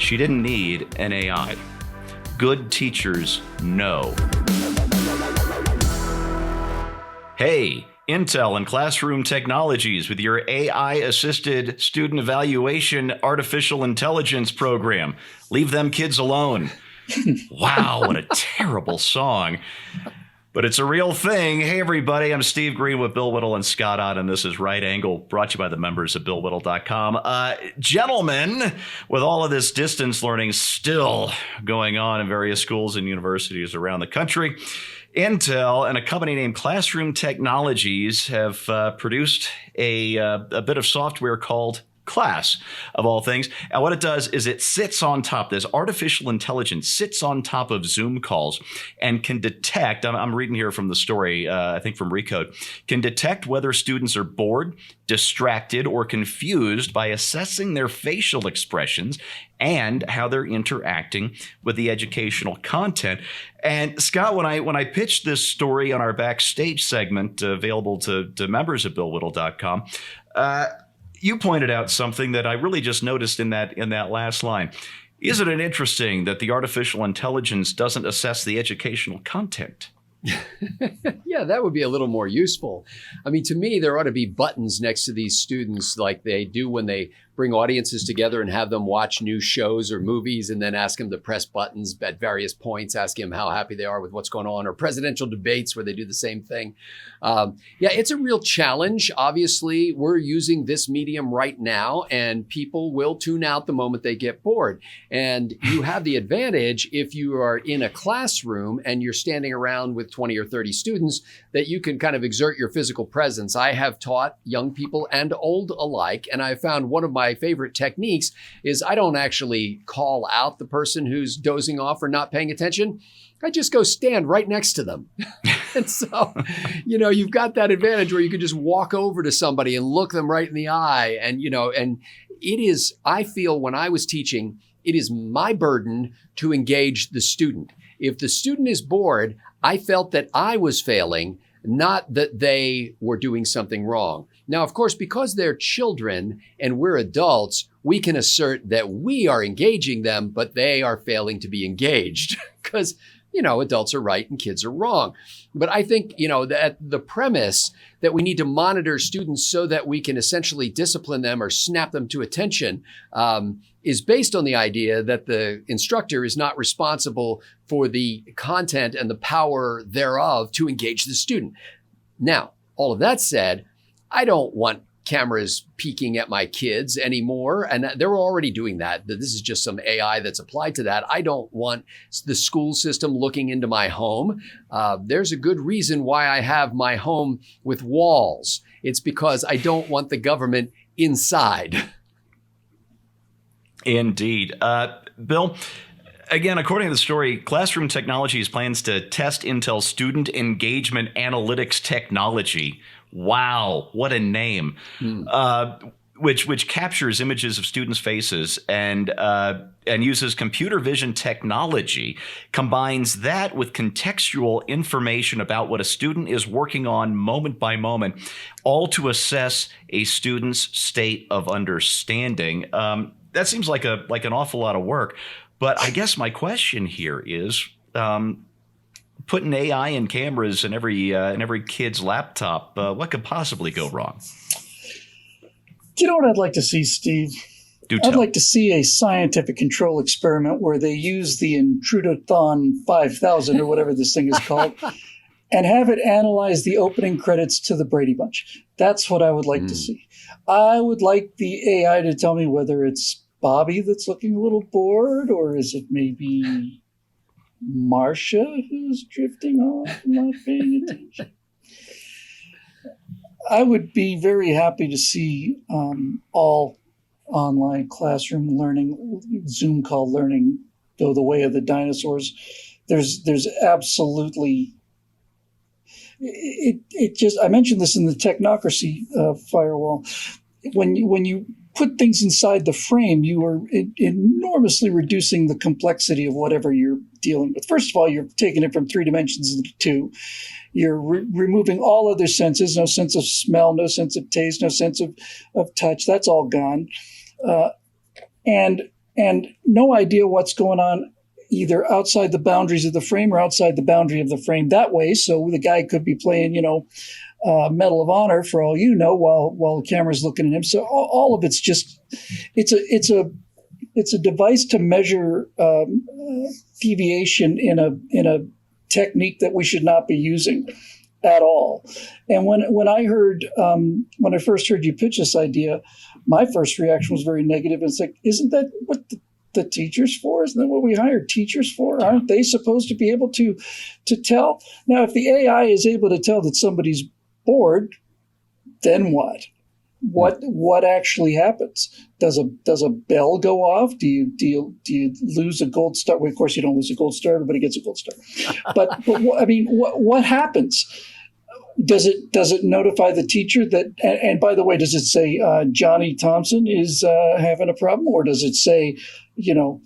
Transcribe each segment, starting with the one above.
She didn't need an AI. Good teachers know. Hey, Intel and Classroom Technologies with your AI-assisted student evaluation artificial intelligence program. Leave them kids alone. Wow, what a terrible song. But it's a real thing. Hey, everybody, I'm Steve Green with Bill Whittle and Scott Ott, and this is Right Angle, brought to you by the members of BillWhittle.com. Gentlemen, with all of this distance learning still going on in various schools and universities around the country, Intel and a company named Classroom Technologies have produced a bit of software called Class, of all things. And what it does is it sits on top, this artificial intelligence sits on top of Zoom calls and can detect, I'm reading here from the story, I think from Recode, can detect whether students are bored, distracted, or confused by assessing their facial expressions and how they're interacting with the educational content. And Scott, when I pitched this story on our backstage segment available to members of BillWhittle.com, you pointed out something that I really just noticed in that last line. Isn't it interesting that the artificial intelligence doesn't assess the educational content? Yeah, that would be a little more useful. I mean, to me, there ought to be buttons next to these students like they do when they bring audiences together and have them watch new shows or movies and then ask them to press buttons at various points, asking them how happy they are with what's going on, or presidential debates where they do the same thing. Yeah, it's a real challenge. Obviously, we're using this medium right now, and people will tune out the moment they get bored. And you have the advantage if you are in a classroom and you're standing around with 20 or 30 students that you can kind of exert your physical presence. I have taught young people and old alike, and I found one of my favorite techniques is I don't actually call out the person who's dozing off or not paying attention. I just go stand right next to them. And so, you've got that advantage where you can just walk over to somebody and look them right in the eye. And, and it is, I feel when I was teaching, it is my burden to engage the student. If the student is bored, I felt that I was failing, not that they were doing something wrong. Now, of course, because they're children and we're adults, we can assert that we are engaging them, but they are failing to be engaged because, adults are right and kids are wrong. But I think, that the premise that we need to monitor students so that we can essentially discipline them or snap them to attention is based on the idea that the instructor is not responsible for the content and the power thereof to engage the student. Now, all of that said, I don't want cameras peeking at my kids anymore. And they're already doing that. This is just some AI that's applied to that. I don't want the school system looking into my home. There's a good reason why I have my home with walls. It's because I don't want the government inside. Indeed. Bill, again, according to the story, Classroom Technologies plans to test Intel's student engagement analytics technology. Wow, what a name. Which captures images of students' faces and uses computer vision technology, combines that with contextual information about what a student is working on moment by moment, all to assess a student's state of understanding. That seems like an awful lot of work. But I guess my question here is, putting AI and cameras in every kid's laptop, what could possibly go wrong? Do you know what I'd like to see, Steve? I'd like to see a scientific control experiment where they use the Intrudothon 5000 or whatever this thing is called and have it analyze the opening credits to the Brady Bunch. That's what I would like to see. I would like the AI to tell me whether it's Bobby that's looking a little bored, or is it maybe Marcia who's drifting off and not paying attention? I would be very happy to see all online classroom learning, Zoom call learning, go the way of the dinosaurs. There's absolutely it just, I mentioned this in the technocracy firewall. When you put things inside the frame, you are enormously reducing the complexity of whatever you're dealing with. First of all, you're taking it from 3 dimensions into 2. You're removing all other senses, no sense of smell, no sense of taste, no sense of touch. That's all gone. And and no idea what's going on either outside the boundaries of the frame or outside the boundary of the frame that way. So the guy could be playing, Medal of Honor for all you know, while the camera's looking at him. So all of it's just, it's a device to measure deviation in a technique that we should not be using at all. And when I first heard you pitch this idea, my first reaction was very negative. It's like, isn't that what the teachers for? Isn't that what we hired teachers for? Aren't they supposed to be able to tell? Now, if the AI is able to tell that somebody's bored, then what? What actually happens? Does a bell go off? Do you lose a gold star? Well, of course, you don't lose a gold star. Everybody gets a gold star. But I mean, what happens? Does it notify the teacher that? And by the way, does it say Johnny Thompson is having a problem, or does it say, unit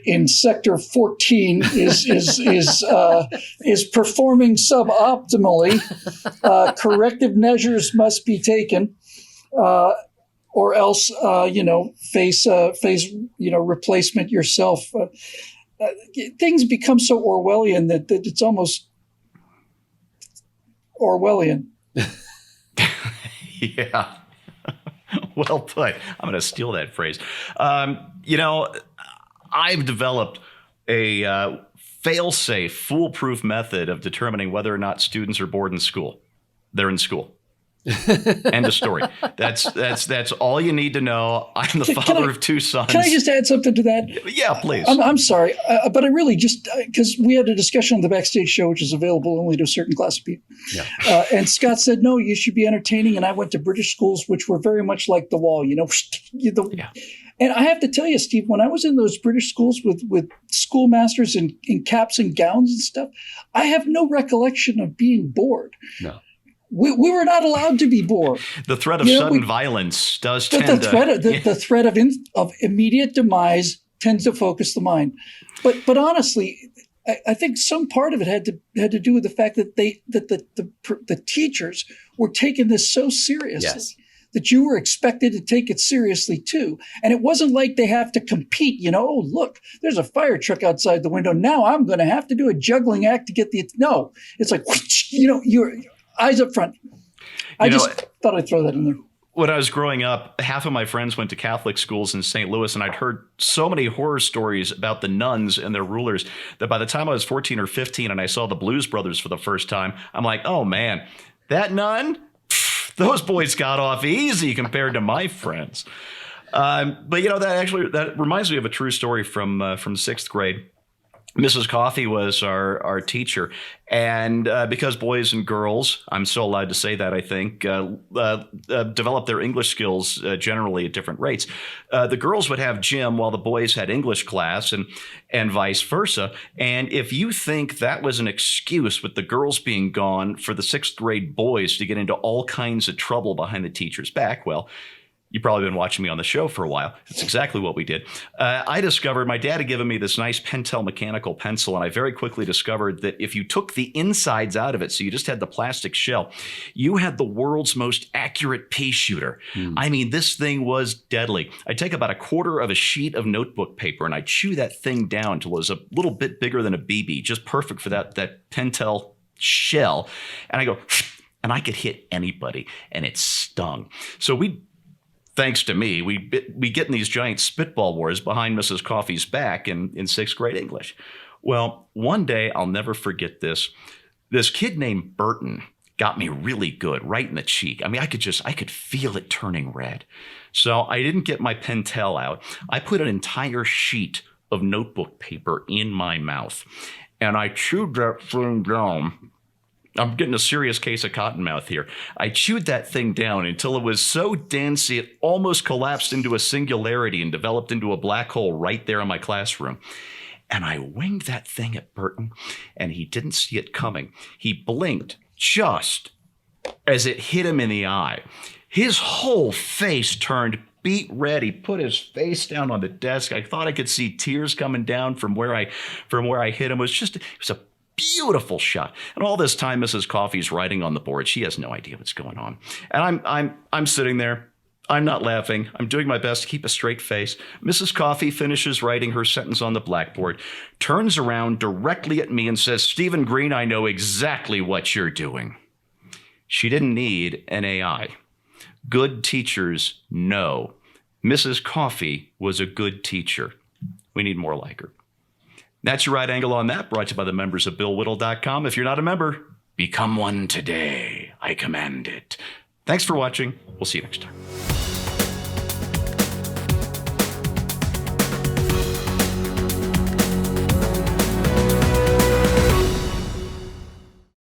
in sector 14 is performing suboptimally? Corrective measures must be taken, or else face replacement yourself. Things become so Orwellian that it's almost Orwellian. Yeah. Well put. I'm going to steal that phrase. I've developed a fail-safe, foolproof method of determining whether or not students are bored in school. They're in school. End of story. That's all you need to know. I'm the father of two sons. Can I just add something to that? Yeah, please. I'm sorry, but I really just, because we had a discussion on the Backstage show, which is available only to a certain class of people. Yeah. And Scott said, no, you should be entertaining. And I went to British schools, which were very much like the wall, Yeah. And I have to tell you, Steve, when I was in those British schools with schoolmasters in caps and gowns and stuff, I have no recollection of being bored. No. We were not allowed to be bored. The threat of sudden violence does tend the threat of immediate demise tends to focus the mind. But honestly, I think some part of it had to do with the fact that the teachers were taking this so seriously. Yes. That you were expected to take it seriously too. And it wasn't like they have to compete, oh, look, there's a fire truck outside the window. Now I'm going to have to do a juggling act to get no, it's like, your eyes up front. I just thought I'd throw that in there. When I was growing up, half of my friends went to Catholic schools in St. Louis, and I'd heard so many horror stories about the nuns and their rulers that by the time I was 14 or 15 and I saw the Blues Brothers for the first time, I'm like, oh man, that nun? Those boys got off easy compared to my friends. But that reminds me of a true story from sixth grade. Mrs. Coffey was our teacher, and because boys and girls, I'm so allowed to say that, I think, develop their English skills generally at different rates. The girls would have gym while the boys had English class, and vice versa. And if you think that was an excuse with the girls being gone for the sixth grade boys to get into all kinds of trouble behind the teacher's back, well, you've probably been watching me on the show for a while. That's exactly what we did. I discovered my dad had given me this nice Pentel mechanical pencil, and I very quickly discovered that if you took the insides out of it, so you just had the plastic shell, you had the world's most accurate pea shooter. I mean, this thing was deadly. I'd take about a quarter of a sheet of notebook paper, and I'd chew that thing down until it was a little bit bigger than a BB, just perfect for that Pentel shell. And I go, and I could hit anybody, and it stung. So thanks to me, we get in these giant spitball wars behind Mrs. Coffey's back in sixth grade English. Well, one day, I'll never forget this. This kid named Burton got me really good right in the cheek. I mean, I could feel it turning red. So I didn't get my Pentel out. I put an entire sheet of notebook paper in my mouth, and I chewed that thing down. I'm getting a serious case of cottonmouth here. I chewed that thing down until it was so dense it almost collapsed into a singularity and developed into a black hole right there in my classroom. And I winged that thing at Burton, and he didn't see it coming. He blinked just as it hit him in the eye. His whole face turned beet red. He put his face down on the desk. I thought I could see tears coming down from where I hit him. It was a beautiful shot. And all this time, Mrs. Coffey's writing on the board. She has no idea what's going on. And I'm sitting there. I'm not laughing. I'm doing my best to keep a straight face. Mrs. Coffee finishes writing her sentence on the blackboard, turns around directly at me and says, Stephen Green, I know exactly what you're doing. She didn't need an AI. Good teachers know. Mrs. Coffee was a good teacher. We need more like her. That's your right angle on that, brought to you by the members of BillWhittle.com. If you're not a member, become one today. I command it. Thanks for watching. We'll see you next time.